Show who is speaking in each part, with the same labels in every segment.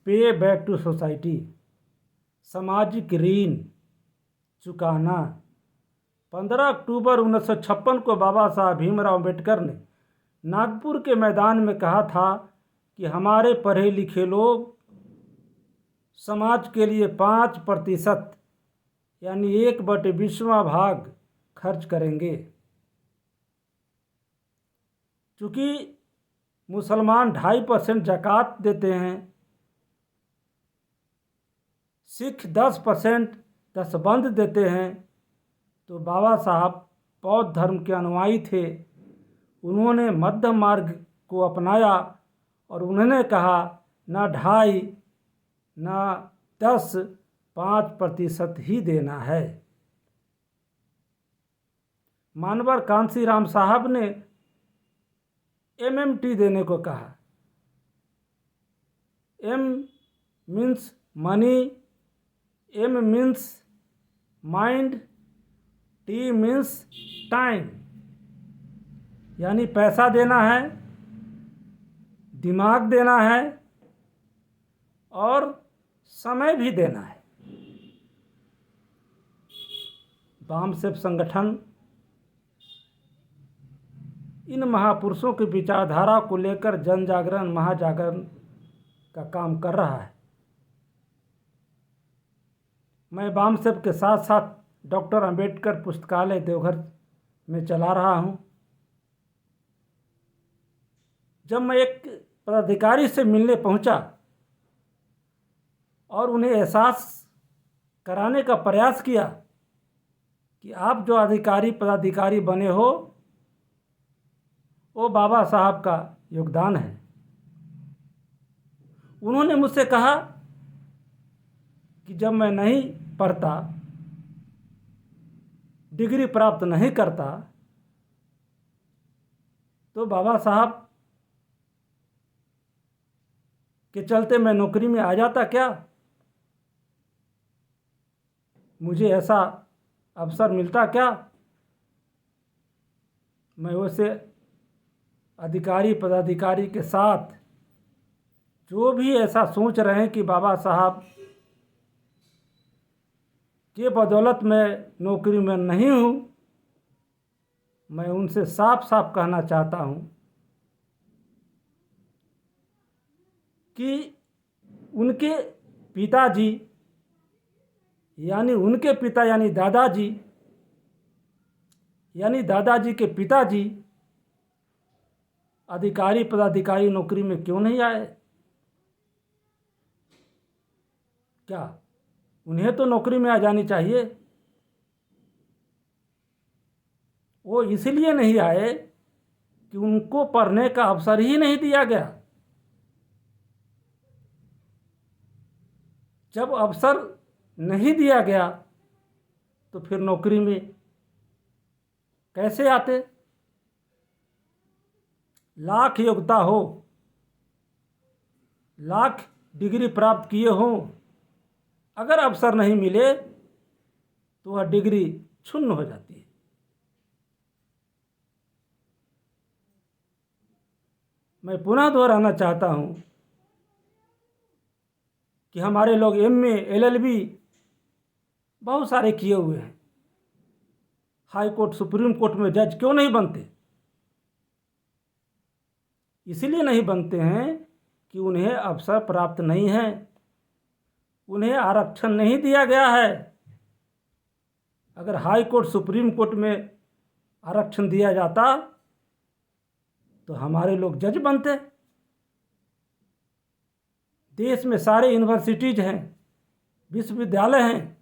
Speaker 1: पे back to society, सामाजिक ऋण चुकाना। 15 अक्टूबर 1956 को बाबा साहब भीमराव अम्बेडकर ने नागपुर के मैदान में कहा था कि हमारे पढ़े लिखे लोग समाज के लिए 5% यानी 1/20वां भाग खर्च करेंगे। चूँकि मुसलमान 2.5% ज़कात देते हैं, सिख 10% दस्तबंद देते हैं, तो बाबा साहब बौद्ध धर्म के अनुयायी थे। उन्होंने मध्य मार्ग को अपनाया और उन्होंने कहा न 2.5 न 10, 5% ही देना है। मानवर कांसीराम साहब ने MMT देने को कहा। M means money, M means mind, T means time, यानी पैसा देना है, दिमाग देना है और समय भी देना है। वामसेप संगठन इन महापुरुषों की विचारधारा को लेकर जन जागरण, महाजागरण का काम कर रहा है। मैं वामसेप के साथ साथ डॉक्टर अंबेडकर पुस्तकालय देवघर में चला रहा हूँ। जब मैं एक पदाधिकारी से मिलने पहुंचा और उन्हें एहसास कराने का प्रयास किया कि आप जो पदाधिकारी बने हो वो बाबा साहब का योगदान है, उन्होंने मुझसे कहा कि जब मैं नहीं पढ़ता, डिग्री प्राप्त नहीं करता, तो बाबा साहब के चलते मैं नौकरी में आ जाता क्या? मुझे ऐसा अवसर मिलता क्या? मैं वैसे पदाधिकारी के साथ जो भी ऐसा सोच रहे हैं कि बाबा साहब के बदौलत मैं नौकरी में नहीं हूँ, मैं उनसे साफ साफ कहना चाहता हूँ कि उनके पिताजी यानी उनके पिता यानी दादाजी के पिताजी पदाधिकारी नौकरी में क्यों नहीं आए? क्या उन्हें तो नौकरी में आ जानी चाहिए। वो इसलिए नहीं आए कि उनको पढ़ने का अवसर ही नहीं दिया गया। जब अवसर नहीं दिया गया तो फिर नौकरी में कैसे आते? लाख योग्यता हो, लाख डिग्री प्राप्त किए हों, अगर अवसर नहीं मिले तो वह डिग्री क्षुण्ण हो जाती है। मैं पुनः दोहराना चाहता हूँ कि हमारे लोग MA, LLB बहुत सारे किए हुए हैं, हाई कोर्ट, सुप्रीम कोर्ट में जज क्यों नहीं बनते? इसलिए नहीं बनते हैं कि उन्हें अवसर प्राप्त नहीं है, उन्हें आरक्षण नहीं दिया गया है। अगर हाई कोर्ट, सुप्रीम कोर्ट में आरक्षण दिया जाता तो हमारे लोग जज बनते। देश में सारे यूनिवर्सिटीज हैं, विश्वविद्यालय हैं,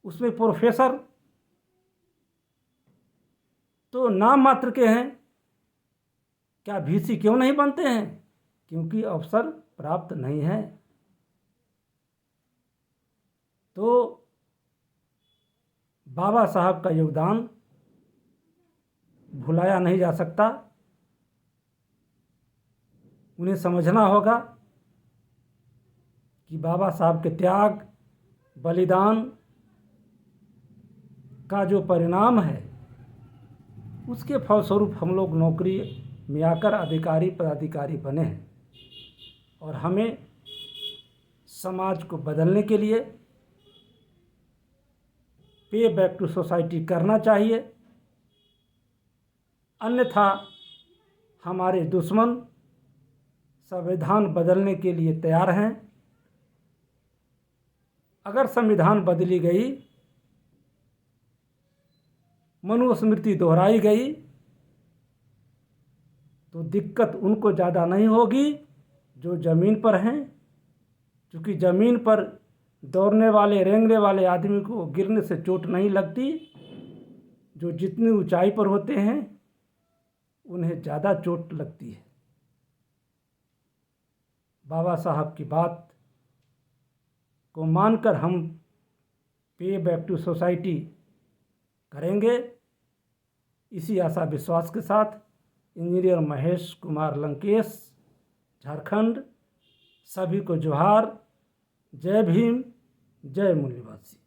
Speaker 1: उसमें प्रोफेसर तो नाम मात्र के हैं। क्या VC क्यों नहीं बनते हैं? क्योंकि अवसर प्राप्त नहीं है। तो बाबा साहब का योगदान भुलाया नहीं जा सकता। उन्हें समझना होगा कि बाबा साहब के त्याग, बलिदान का जो परिणाम है, उसके फलस्वरूप हम लोग नौकरी में आकर पदाधिकारी बने हैं। और हमें समाज को बदलने के लिए पे बैक टू सोसाइटी करना चाहिए, अन्यथा हमारे दुश्मन संविधान बदलने के लिए तैयार हैं। अगर संविधान बदली गई, मनुस्मृति दोहराई गई, तो दिक्कत उनको ज़्यादा नहीं होगी जो ज़मीन पर हैं, क्योंकि ज़मीन पर दौड़ने वाले रेंगने वाले आदमी को गिरने से चोट नहीं लगती। जो जितनी ऊंचाई पर होते हैं उन्हें ज़्यादा चोट लगती है। बाबा साहब की बात को मानकर हम पे बैक टू सोसाइटी करेंगे। इसी आशा विश्वास के साथ इंजीनियर महेश कुमार लंकेश, झारखंड। सभी को जोहार। जय भीम, जय मूल्यवासी।